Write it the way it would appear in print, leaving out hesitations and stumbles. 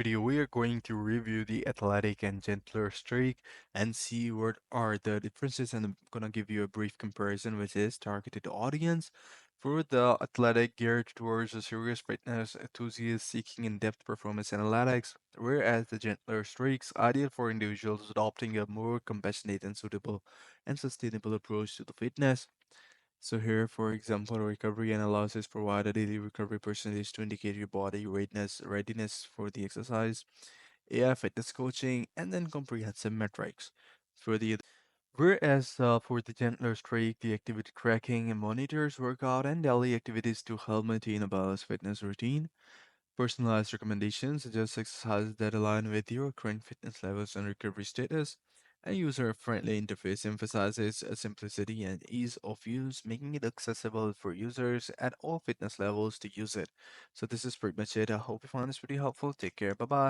video, we are going to review the athletic and gentler streak and see what are the differences. And I'm gonna give you a brief comparison, which is targeted audience for the athletic geared towards a serious fitness enthusiast seeking in-depth performance analytics, whereas the gentler streaks ideal for individuals adopting a more compassionate and suitable and sustainable approach to the fitness. So here, for example, recovery analysis provide a daily recovery percentage to indicate your body readiness for the exercise, AI fitness coaching, and then comprehensive metrics. For the Whereas for the gentler streak, the activity tracking and monitors workout and daily activities to help maintain a balanced fitness routine. Personalized recommendations suggest exercises that align with your current fitness levels and recovery status. A user-friendly interface emphasizes simplicity and ease of use, making it accessible for users at all fitness levels to use it. So this is pretty much it. I hope you found this pretty helpful. Take care. Bye-bye.